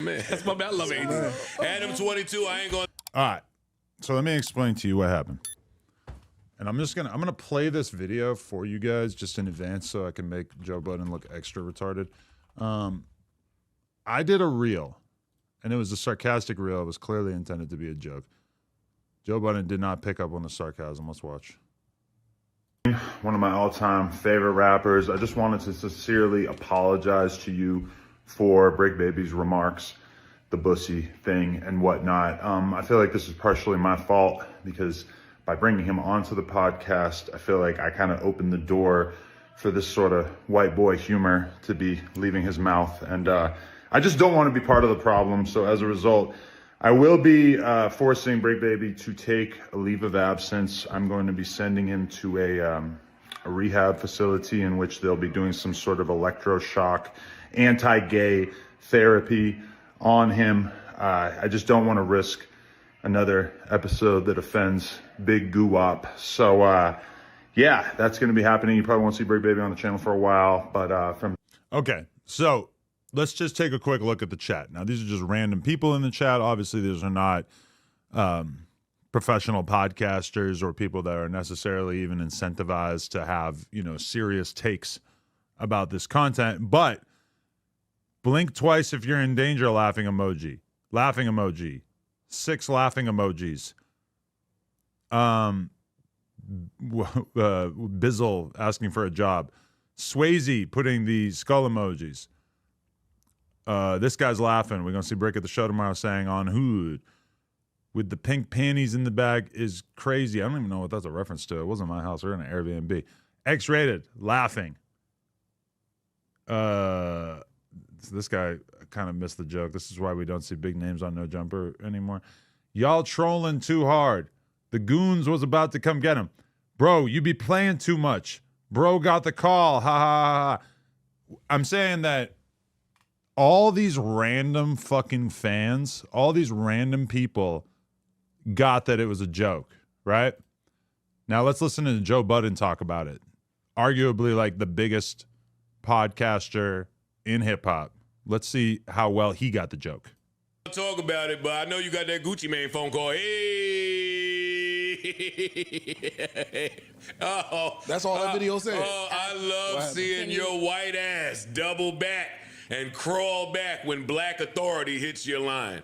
Man, that's my man. I love Angel. Adam 22, I ain't going to. All right. So let me explain to you what happened. And I'm gonna play this video for you guys just in advance so I can make Joe Budden look extra retarded. I did a reel, and it was a sarcastic reel. It was clearly intended to be a joke. Joe Budden did not pick up on the sarcasm. Let's watch. One of my all-time favorite rappers. I just wanted to sincerely apologize to you for Bricc Baby's remarks, the bussy thing and whatnot. I feel like this is partially my fault because by bringing him onto the podcast, I feel like I kind of opened the door for this sort of white boy humor to be leaving his mouth. And I just don't want to be part of the problem. So as a result, I will be forcing Bricc Baby to take a leave of absence. I'm going to be sending him to a rehab facility in which they'll be doing some sort of electroshock, anti-gay therapy on him. I just don't want to risk another episode that offends Big Goo-Wop. So, yeah, that's going to be happening. You probably won't see Bricc Baby on the channel for a while, but from... Okay, so let's just take a quick look at the chat. Now, these are just random people in the chat. Obviously, these are not professional podcasters or people that are necessarily even incentivized to have, you know, serious takes about this content. But blink twice if you're in danger, laughing emoji. Laughing emoji. 6 laughing emojis. Bizzle asking for a job. Swayze putting the skull emojis. This guy's laughing. We're going to see Bricc at the show tomorrow saying on hood with the pink panties in the bag is crazy. I don't even know what that's a reference to. It wasn't my house. We're in an Airbnb. X-rated. Laughing. This guy kind of missed the joke. This is why we don't see big names on No Jumper anymore. Y'all trolling too hard. The goons was about to come get him. Bro, you be playing too much. Bro got the call. Ha ha ha. I'm saying that all these random fucking fans, all these random people got that it was a joke, right? Now let's listen to Joe Budden talk about it. Arguably like the biggest podcaster in hip-hop. Let's see how well he got the joke. I'll talk about it, but I know you got that Gucci Mane phone call. Hey. Oh, that's all that video said. Oh, I love seeing your white ass double back and crawl back when black authority hits your line.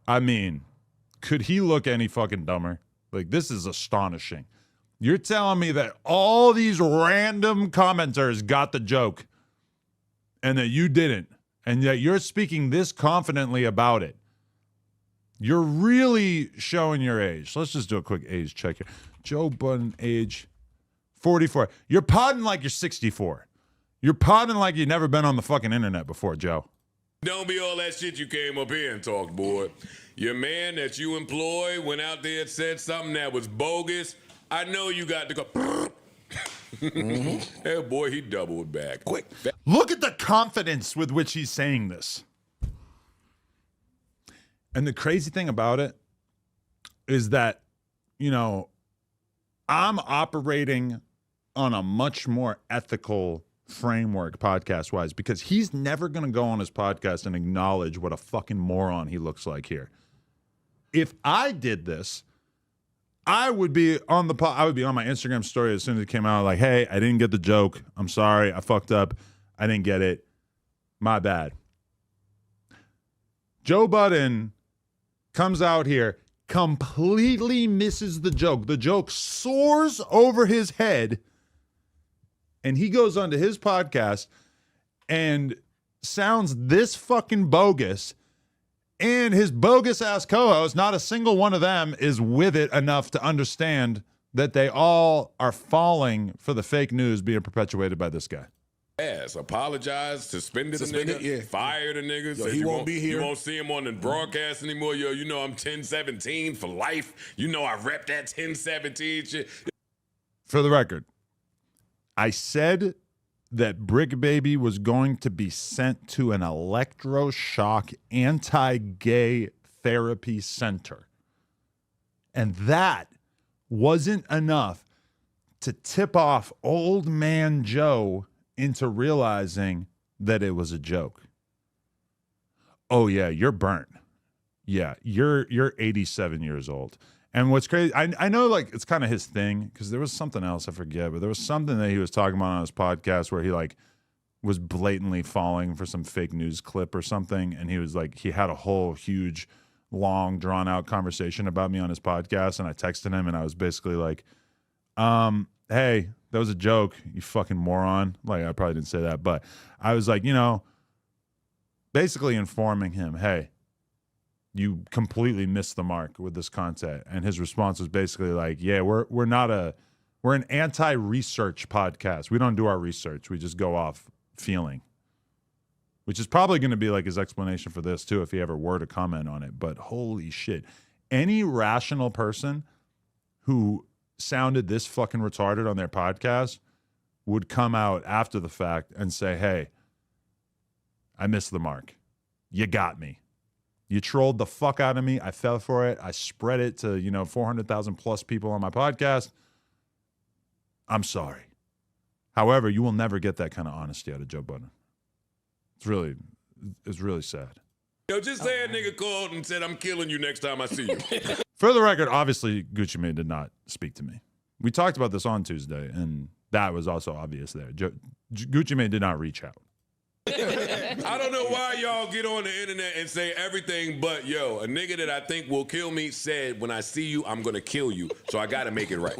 I mean, could he look any fucking dumber? Like, this is astonishing. You're telling me that all these random commenters got the joke and that you didn't, and yet you're speaking this confidently about it. You're really showing your age. Let's just do a quick age check here. Joe Budden, age 44. You're podding like you're 64. You're podding like you've never been on the fucking internet before, Joe. Don't be all that shit you came up here and talked, boy. Your man that you employ went out there and said something that was bogus. I know you got to go. Mm-hmm. Hey, boy, he doubled back. Quick. Look at the confidence with which he's saying this. And the crazy thing about it is that, you know, I'm operating on a much more ethical framework podcast-wise because he's never going to go on his podcast and acknowledge what a fucking moron he looks like here. If I did this, I would be on my Instagram story as soon as it came out, like, hey, I didn't get the joke. I'm sorry. I fucked up. I didn't get it. My bad. Joe Budden comes out here, completely misses the joke. The joke soars over his head, and he goes onto his podcast and sounds this fucking bogus. And his bogus-ass co-host, not a single one of them is with it enough to understand that they all are falling for the fake news being perpetuated by this guy. Yes, apologize, suspended the nigga, yeah. Fired the nigga. Yo, he won't be here. You won't see him on the broadcast anymore. Yo, you know I'm 1017 for life. You know I rep that 1017 shit. For the record, I said that Bricc Baby was going to be sent to an electroshock anti-gay therapy center. And that wasn't enough to tip off old man Joe into realizing that it was a joke. oh yeah, you're burnt. Yeah, you're 87 years old. And what's crazy, I know like it's kind of his thing, because there was something else, I forget, but there was something that he was talking about on his podcast where he like was blatantly falling for some fake news clip or something. And he was like, he had a whole huge, long, drawn out conversation about me on his podcast. And I texted him and I was basically like, hey, that was a joke, you fucking moron. Like, I probably didn't say that, but I was like, basically informing him, hey, you completely missed the mark with this content. And his response was basically like, yeah, we're an anti-research podcast. We don't do our research. We just go off feeling, which is probably going to be like his explanation for this too, if he ever were to comment on it. But holy shit, any rational person who sounded this fucking retarded on their podcast would come out after the fact and say, hey, I missed the mark. You got me. You trolled the fuck out of me. I fell for it. I spread it to, 400,000 plus people on my podcast. I'm sorry. However, you will never get that kind of honesty out of Joe Budden. It's really sad. Yo, just say a nigga called and said, I'm killing you next time I see you. For the record, obviously, Gucci Mane did not speak to me. We talked about this on Tuesday, and that was also obvious there. Gucci Mane did not reach out. I don't know why y'all get on the internet and say everything but, yo, a nigga that I think will kill me said, when I see you, I'm going to kill you. So I got to make it right.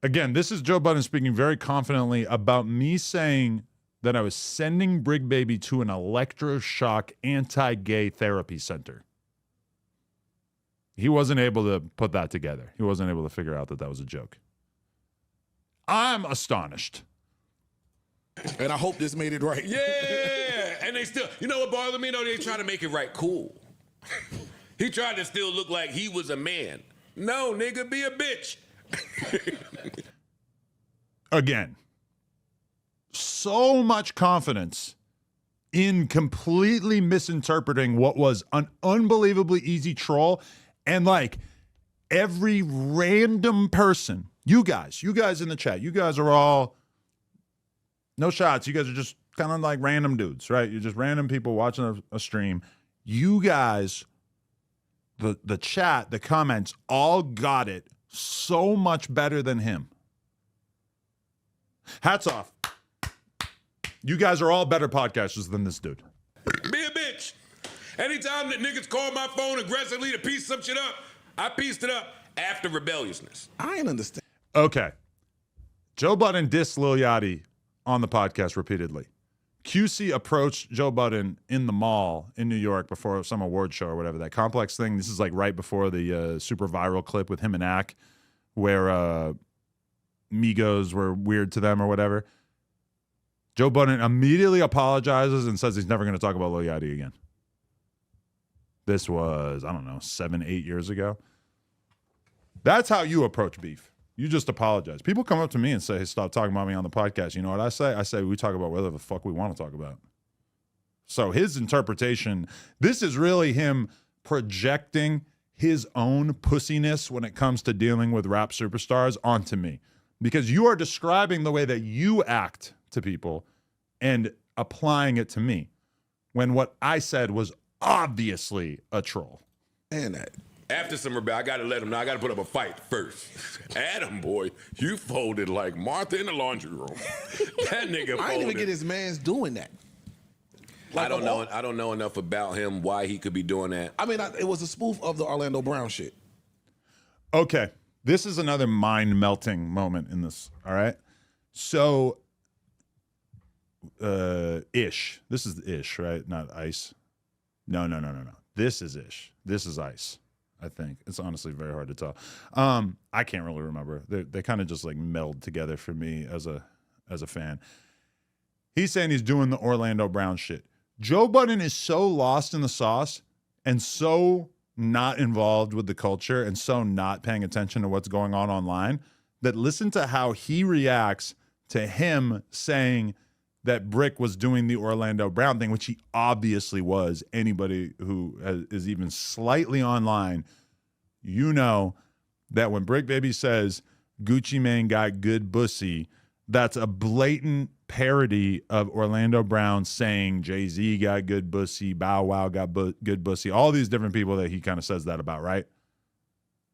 Again, this is Joe Budden speaking very confidently about me saying that I was sending Bricc Baby to an electroshock anti-gay therapy center. He wasn't able to put that together. He wasn't able to figure out that that was a joke. I'm astonished. And I hope this made it right. Yeah. And they still, you know what bothered me though? They try to make it right. Cool. He tried to still look like he was a man. No, nigga, be a bitch. Again, so much confidence in completely misinterpreting what was an unbelievably easy troll. And like every random person, you guys in the chat, you guys are all, no shots. You guys are just kind of like random dudes, right? You're just random people watching a stream. You guys, the chat, the comments, all got it so much better than him. Hats off. You guys are all better podcasters than this dude. Be a bitch. Anytime that niggas call my phone aggressively to piece some shit up, I pieced it up after rebelliousness. I ain't understand. Okay. Joe Budden dissed Lil Yachty on the podcast repeatedly. QC approached Joe Budden in the mall in New York before some award show or whatever, that Complex thing. This is like right before the super viral clip with him and Ack, where Migos were weird to them or whatever. Joe Budden immediately apologizes and says he's never going to talk about Lil Yachty again. This was, 7, 8 years ago. That's how you approach beef. You just apologize. People come up to me and say, hey, stop talking about me on the podcast. You know what I say? I say, we talk about whatever the fuck we want to talk about. So his interpretation, this is really him projecting his own pussiness when it comes to dealing with rap superstars onto me. Because you are describing the way that you act to people and applying it to me, when what I said was obviously a troll. And that. After some rebel, I got to let him know. I got to put up a fight first. Adam, boy, you folded like Martha in the laundry room. That nigga folded. I didn't even get his man's doing that. Like I don't know enough about him, why he could be doing that. I mean, it was a spoof of the Orlando Brown shit. Okay. This is another mind-melting moment in this, all right? So, Ish. This is Ish, right? Not Ice. No. This is Ish. This is Ice, I think. It's honestly very hard to tell. I can't really remember. They kind of just like meld together for me as a fan. He's saying he's doing the Orlando Brown shit. Joe Budden is so lost in the sauce and so not involved with the culture and so not paying attention to what's going on online that listen to how he reacts to him saying that Bricc was doing the Orlando Brown thing, which he obviously was. Anybody who is even slightly online, you know that when Bricc Baby says Gucci Mane got good bussy, that's a blatant parody of Orlando Brown saying Jay-Z got good pussy, Bow Wow got good pussy, all these different people that he kind of says that about, right?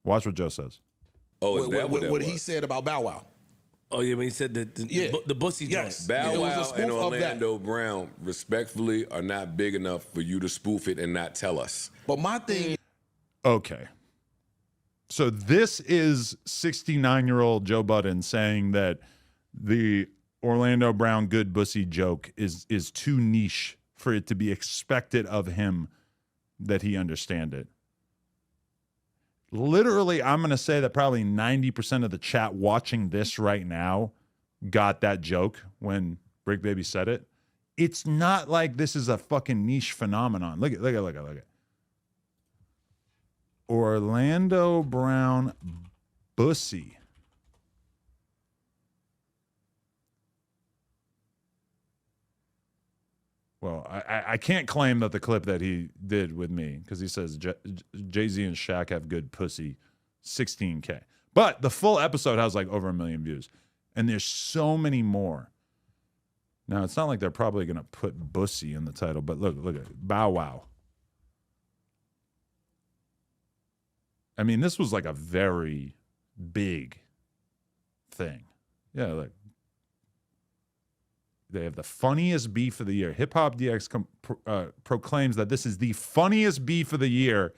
Watch what Joe says. Oh, is that what he said about Bow Wow. Oh yeah, when he said the bussy Yes. Bow It was a Wow spoof and of Orlando Brown, respectfully, are not big enough for you to spoof it and not tell us. But my thing, Okay. So this is 69-year-old Joe Budden saying that the Orlando Brown good pussy joke is too niche for it to be expected of him that he understand it. Literally, I'm going to say that probably 90% of the chat watching this right now got that joke when Bricc Baby said it. It's not like this is a fucking niche phenomenon. Look at. Orlando Brown bussy. Well, I can't claim that the clip that he did with me, because he says Jay-Z and Shaq have good pussy, 16K. But the full episode has like over 1 million views. And there's so many more. Now, it's not like they're probably going to put bussy in the title, but look at it. Bow Wow. I mean, this was like a very big thing. Yeah, look. They have the funniest beef of the year. Hip Hop DX proclaims that this is the funniest beef of the year.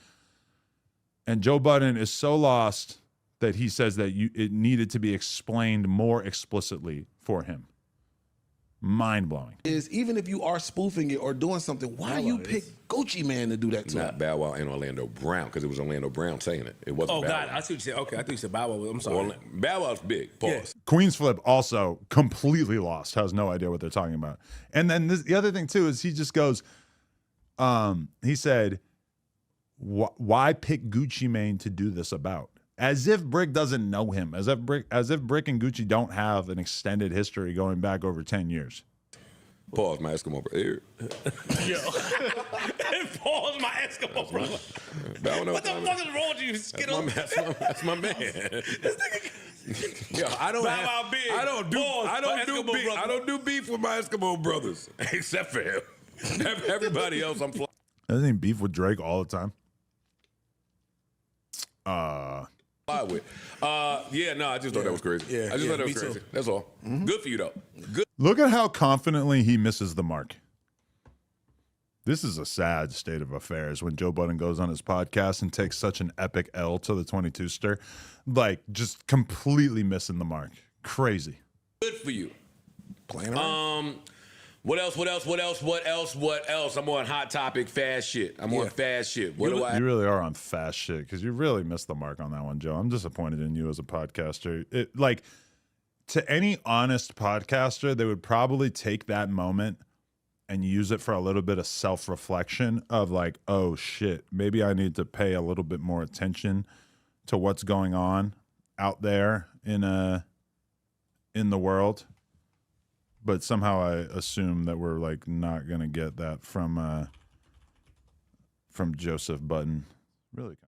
And Joe Budden is so lost that he says that it needed to be explained more explicitly for him. Mind-blowing. is even if you are spoofing it or doing something, why you pick Gucci Man to do that to him? Not Bow Wow and Orlando Brown, because it was Orlando Brown saying it. It wasn't Oh Bow God, Wow. I see what you said. Okay, I think you said Bow Wow. I'm sorry. Bow Wow's big. Pause. Queen's Flip also completely lost, has no idea what they're talking about. And then the other thing too is he just goes, he said, why pick Gucci Mane to do this about? As if Bricc doesn't know him, as if Bricc and Gucci don't have an extended history going back over 10 years. Pause, my Eskimo brother. Yo. Pause my Eskimo brother. What the fuck is wrong with you, Skittle? That's my man. Yo, I don't do beef with my Eskimo brothers, except for him. Everybody else, I'm flying. Doesn't he beef with Drake all the time? With. I just thought that was crazy. Yeah, I just thought that was me crazy. too. That's all. Good for you though. Good. Look at how confidently he misses the mark. This is a sad state of affairs when Joe Budden goes on his podcast and takes such an epic L to the 22ster. Like, just completely missing the mark. Crazy. Good for you. Playing around. What else? I'm on hot topic, fast shit. I'm on fast shit. What do I? You really are on fast shit because you really missed the mark on that one, Joe. I'm disappointed in you as a podcaster. To any honest podcaster, they would probably take that moment and use it for a little bit of self-reflection of like, oh shit, maybe I need to pay a little bit more attention to what's going on out there in the world. But somehow I assume that we're like not gonna get that from Joseph Budden. Really.